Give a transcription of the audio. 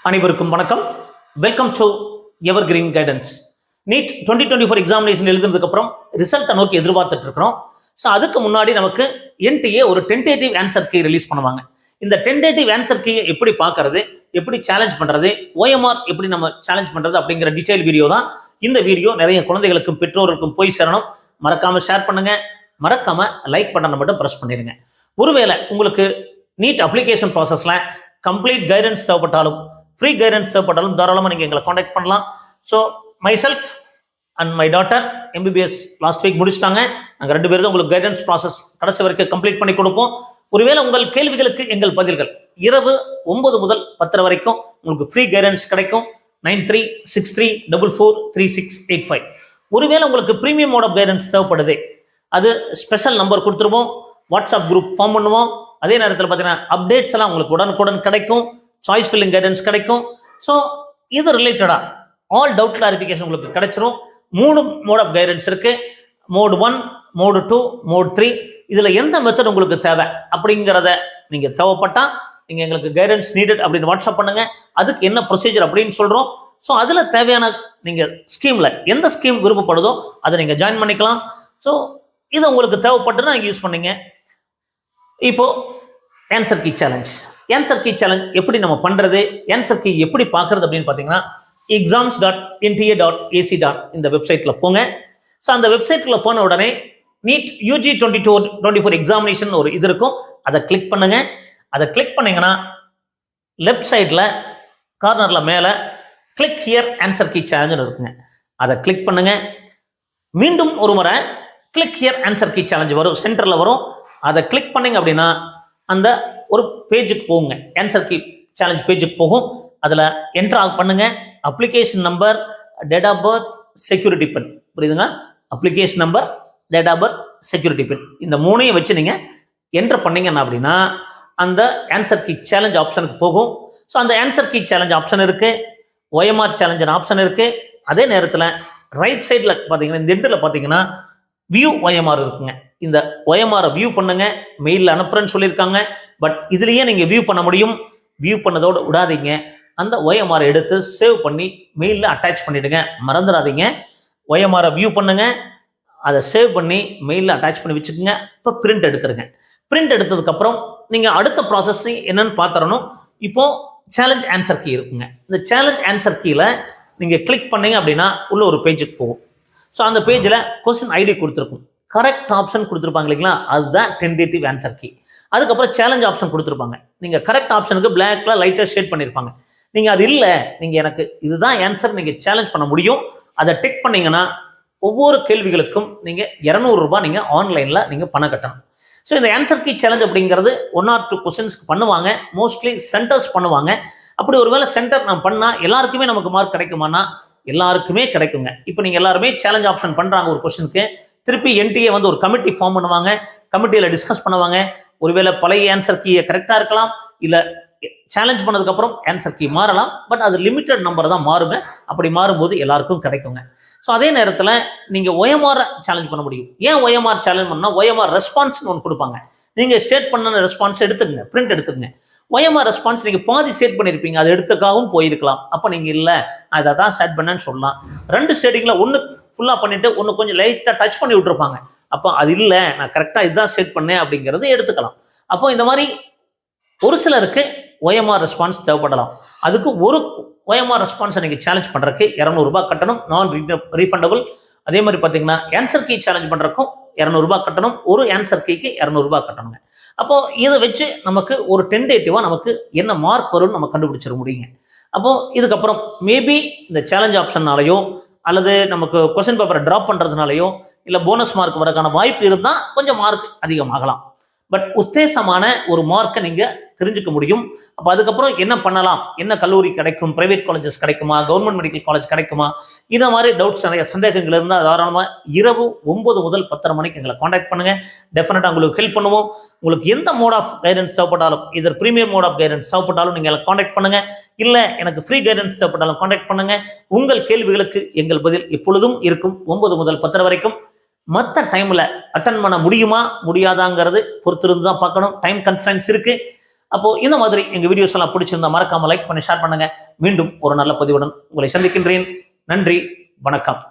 அனைவருக்கும் வணக்கம். Welcome to ever green guidance. NEET 2024 examination எழுதுனதுக்கு அப்புறம் ரிசல்ட்டை நோக்கி எதிர்பார்த்துட்டு இருக்கிறோம். ஸோ அதுக்கு முன்னாடி நமக்கு என்டிஏ ஒரு டென்டேட்டிவ் ஆன்சர் கீ ரிலீஸ் பண்ணுவாங்க. இந்த டென்டேட்டிவ் ஆன்சர் கீயை எப்படி பார்க்கறது, எப்படி சேலஞ்ச் பண்றது, ஓஎம்ஆர் எப்படி நம்ம சேலஞ்ச் பண்றது அப்படிங்கிற டீடைல் வீடியோ தான் இந்த வீடியோ. நிறைய குழந்தைகளுக்கும் பெற்றோருக்கும் போய் சேரணும். மறக்காம ஷேர் பண்ணுங்க, மறக்காம லைக் பட்டனை மட்டும் பிரஸ் பண்ணிடுங்க. ஒருவேளை உங்களுக்கு நீட் அப்ளிகேஷன் ப்ராசஸ்ல கம்ப்ளீட் கைடன்ஸ் தேவைப்பட்டாலும், ஃப்ரீ கைடன்ஸ் தேவைப்பட்டாலும் தாராளமாக நீங்கள் எங்களை காண்டாக்ட் பண்ணலாம். So my self and my daughter MBBS last week முடிச்சிட்டாங்க. நாங்கள் 2 பேரும் உங்களுக்கு கைடன்ஸ் ப்ராசஸ் கடைசி வரைக்கும் கம்ப்ளீட் பண்ணி கொடுப்போம். ஒருவேளை உங்கள் கேள்விகளுக்கு எங்கள் பதில்கள் இரவு 9 முதல் 10 வரைக்கும் உங்களுக்கு ஃப்ரீ கைடன்ஸ் கிடைக்கும். 9363443685. ஒருவேளை உங்களுக்கு ப்ரீமியம் மோட் ஆஃப் கைடன்ஸ் தேவைப்படுது, அது ஸ்பெஷல் நம்பர் கொடுத்துருவோம், வாட்ஸ்அப் குரூப் ஃபார்ம் பண்ணுவோம். அதே நேரத்தில் பார்த்தீங்கன்னா அப்டேட்ஸ் எல்லாம் உங்களுக்கு உடனுக்குடன் கிடைக்கும், சாய்ஸ் ஃபில்லிங் கைடன்ஸ் கிடைக்கும். ஸோ இது ரிலேட்டடா ஆல் டவுட் கிளாரிஃபிகேஷன் உங்களுக்கு கிடைச்சிரும். 3 மோட் ஆஃப் கைடன்ஸ் இருக்கு. Mode 1, mode 2, mode 3. இதுல எந்த மெத்தட் உங்களுக்கு தேவை அப்படிங்கிறத நீங்க தேவைப்பட்டா நீங்க எங்களுக்கு கைடன்ஸ் நீடட் அப்படின்னு வாட்ஸ்அப் பண்ணுங்க. அதுக்கு என்ன ப்ரொசீஜர் அப்படின்னு சொல்றோம். ஸோ அதுல தேவையான நீங்க ஸ்கீம்ல எந்த ஸ்கீம் விருப்பப்படுதோ அதை நீங்க ஜாயின் பண்ணிக்கலாம். ஸோ இது உங்களுக்கு தேவைப்பட்டுன்னா நீங்க யூஸ் பண்ணீங்க. இப்போ answer key challenge. Answer key challenge எப்படி நம்ம பண்றது, ஆன்சர் கீ எப்படி பார்க்கறது அப்படின்னு பார்த்தீங்கன்னா exams.nta.ac. இந்த வெப்சைட்ல போங்க. ஸோ அந்த வெப்சைட்ல போன உடனே நீட் யூஜி 2024 எக்ஸாமினேஷன் ஒரு இது இருக்கும், அதை கிளிக் பண்ணுங்க. அதை கிளிக் பண்ணீங்கன்னா லெஃப்ட் சைட்ல கார்னர்ல மேல click here answer key challenge இருக்குங்க. அதை கிளிக் பண்ணுங்க. மீண்டும் ஒரு முறை click here answer key challenge வரும், சென்டர்ல வரும். அதை கிளிக் பண்ணீங்க அப்படின்னா அந்த ஒரு பேஜுக்கு போகுங்க, ஆன்சர் கீ சேலஞ்ச் பேஜுக்கு போகும். அதில் என்டர் பண்ணுங்க application number, date of birth, security pin. புரியுதுங்க? Application number, date of birth, security pin, இந்த 3ஐயும் வச்சு நீங்கள் என்டர் பண்ணீங்கன்னா அப்படின்னா அந்த ஆன்சர் கீ சேலஞ்ச் ஆப்ஷனுக்கு போகும். ஸோ அந்த ஆன்சர் கீ சேலஞ்ச் ஆப்ஷன் இருக்கு, ஓஎம்ஆர் சேலஞ்ச் ஆப்ஷன் இருக்கு. அதே நேரத்தில் ரைட் சைடில் பார்த்தீங்கன்னா இந்த எண்டில் பார்த்தீங்கன்னா வியூ ஓஎம்ஆர் இருக்குங்க. இந்த ஓஎம்ஆரை வியூ பண்ணுங்க. மெயிலில் அனுப்புறேன்னு சொல்லியிருக்காங்க, பட் இதுலேயே நீங்கள் வியூ பண்ண முடியும். வியூ பண்ணதோடு விடாதீங்க, அந்த ஓஎம்ஆரை எடுத்து சேவ் பண்ணி மெயிலில் அட்டாச் பண்ணிடுங்க. மறந்துடாதீங்க. ஓஎம்ஆரை வியூ பண்ணுங்க, அதை சேவ் பண்ணி மெயிலில் அட்டாச் பண்ணி வச்சுக்கோங்க. இப்போ பிரிண்ட் எடுத்துருங்க. பிரிண்ட் எடுத்ததுக்கப்புறம் நீங்கள் அடுத்த ப்ராசஸ் என்னன்னு பார்த்துடணும். இப்போ சேலஞ்ச் ஆன்சர் கீ இருக்குங்க. இந்த சேலஞ்ச் ஆன்சர் கீழே நீங்கள் கிளிக் பண்ணீங்க அப்படின்னா உள்ள ஒரு பேஜுக்கு போகும். ஸோ அந்த பேஜில் கொஸ்டின் ஐடி கொடுத்துருக்கும், கரெக்ட் ஆப்ஷன் கொடுத்துருப்பாங்க இல்லைங்களா, அதுதான் டென்டேட்டிவ் ஆன்சர் கீ. அதுக்கப்புறம் சேலஞ்ச் ஆப்ஷன் கொடுத்துருப்பாங்க. நீங்கள் கரெக்ட் ஆப்ஷனுக்கு பிளாக்ல லைட்டாக ஷேட் பண்ணியிருப்பாங்க. நீங்கள் அது இல்லை, நீங்கள் எனக்கு இதுதான் ஆன்சர் நீங்கள் சேலஞ்ச் பண்ண முடியும், அதை டிக் பண்ணீங்கன்னா ஒவ்வொரு கேள்விகளுக்கும் நீங்கள் 200 ரூபாய் நீங்கள் ஆன்லைனில் நீங்கள் பணம் கட்டணும். ஸோ இந்த ஆன்சர் கீ சேலஞ்ச் அப்படிங்கிறது 1 or 2 கொஸ்டின்ஸ்க்கு பண்ணுவாங்க. மோஸ்ட்லி சென்டர்ஸ் பண்ணுவாங்க. அப்படி ஒருவேளை சென்டர் நான் பண்ணால் எல்லாருக்குமே நமக்கு மார்க் கிடைக்குமானா எல்லாருக்குமே கிடைக்குங்க. இப்போ நீங்கள் எல்லாருமே சேலஞ்ச் ஆப்ஷன் பண்ணுறாங்க ஒரு கொஸ்டினுக்கு, திருப்பி என்டிஏ வந்து ஒரு கமிட்டி ஃபார்ம் பண்ணுவாங்க. கமிட்டியில் டிஸ்கஸ் பண்ணுவாங்க. ஒருவேளை பழைய ஆன்சர் கீயை கரெக்டாக இருக்கலாம், இல்லை சேலஞ்ச் பண்ணதுக்கப்புறம் ஆன்சர் கீ மாறலாம். பட் அது லிமிட்டட் நம்பர் தான் மாறுங்க. அப்படி மாறும்போது எல்லாருக்கும் கிடைக்குங்க. ஸோ அதே நேரத்தில் நீங்கள் OMR சேலஞ்ச் பண்ண முடியும். ஏன் OMR சேலஞ்ச் பண்ணால் OMR ரெஸ்பான்ஸ்னு ஒன்று கொடுப்பாங்க. நீங்கள் ஷேட் பண்ண ரெஸ்பான்ஸ் எடுத்துக்கங்க, பிரிண்ட் எடுத்துக்கங்க. OMR ரெஸ்பான்ஸ் நீங்கள் பாதி ஷேட் பண்ணியிருப்பீங்க, அது எடுத்துக்காகவும் போயிருக்கலாம். அப்போ நீங்கள் இல்லை நான் இதை தான் ஷேட் பண்ணேன்னு சொல்லலாம். 2 ஷேடிங்கில் ஒன்று ஃபுல்லாக பண்ணிட்டு ஒன்று கொஞ்சம் லைட்டாக டச் பண்ணி விட்டுருப்பாங்க. அப்போ அது இல்லை நான் கரெக்டாக இதுதான் ஷேட் பண்ணேன் அப்படிங்கிறது எடுத்துக்கலாம். அப்போ இந்த மாதிரி ஒரு சிலருக்கு OMR ரெஸ்பான்ஸ் தேவைப்படலாம். அதுக்கு ஒரு OMR ரெஸ்பான்ஸை நீங்கள் சேலஞ்ச் பண்ணுறதுக்கு 200 ரூபாய் கட்டணும், நான் ரீஃபண்டபிள். அதே மாதிரி பார்த்தீங்கன்னா ஆன்சர் கீ சேலஞ்ச் பண்ணுறக்கும் 200 ரூபாய் கட்டணும், ஒரு ஆன்சர் கீக்கு 200 ரூபாய் கட்டணுங்க. அப்போ இதை வச்சு நமக்கு ஒரு டென்டேட்டிவா நமக்கு என்ன மார்க் வரும்னு நம்ம கண்டுபிடிச்சிட முடியுங்க. அப்போ இதுக்கப்புறம் மேபி இந்த சேலஞ்ச் ஆப்ஷன்னாலையோ அல்லது நமக்கு கொஸ்டின் பேப்பரை ட்ராப் பண்றதுனாலையோ இல்லை போனஸ் மார்க் வரக்கான வாய்ப்பு இருந்தால் கொஞ்சம் மார்க் அதிகமாகலாம். பட் உத்தேசமான ஒரு மார்க்கை நீங்க தெரிஞ்சுக்க முடியும். அப்போ அதுக்கப்புறம் என்ன பண்ணலாம், என்ன கல்லூரி கிடைக்கும், பிரைவேட் காலேஜஸ் கிடைக்குமா, கவர்மெண்ட் மெடிக்கல் காலேஜ் கிடைக்குமா, இந்த மாதிரி டவுட்ஸ் நிறைய சந்தேகங்கள் இருந்தால் தாராளமாக இரவு 9 முதல் 10:30 மணிக்கு எங்களை காண்டாக்ட் பண்ணுங்க. டெஃபினட்டாக உங்களுக்கு ஹெல்ப் பண்ணுவோம். உங்களுக்கு எந்த மோட் ஆஃப் கைடன்ஸ் தேவைப்பட்டாலும், இதர் ப்ரீமியம் மோட் ஆஃப் கைடன்ஸ் தேவைப்பட்டாலும் நீங்கள் காண்டாக்ட் பண்ணுங்க. இல்லை எனக்கு ஃப்ரீ கைடன்ஸ் தேவைப்பட்டாலும் காண்டாக்ட் பண்ணுங்க. உங்கள் கேள்விகளுக்கு எங்கள் பதில் எப்பொழுதும் இருக்கும் 9 முதல் 10 வரைக்கும். மற்ற டைம்ல அட்டன் பண்ண முடியுமா முடியாதாங்கிறது பொறுத்திருந்து தான் பார்க்கணும். டைம் கன்ஸ்ட்ரைன்ஸ் இருக்கு. அப்போ இந்த மாதிரி எங்க வீடியோஸ் எல்லாம் பிடிச்சிருந்தா மறக்காம லைக் பண்ணி ஷேர் பண்ணுங்க. மீண்டும் ஒரு நல்ல பதிவுடன் உங்களை சந்திக்கின்றேன். நன்றி, வணக்கம்.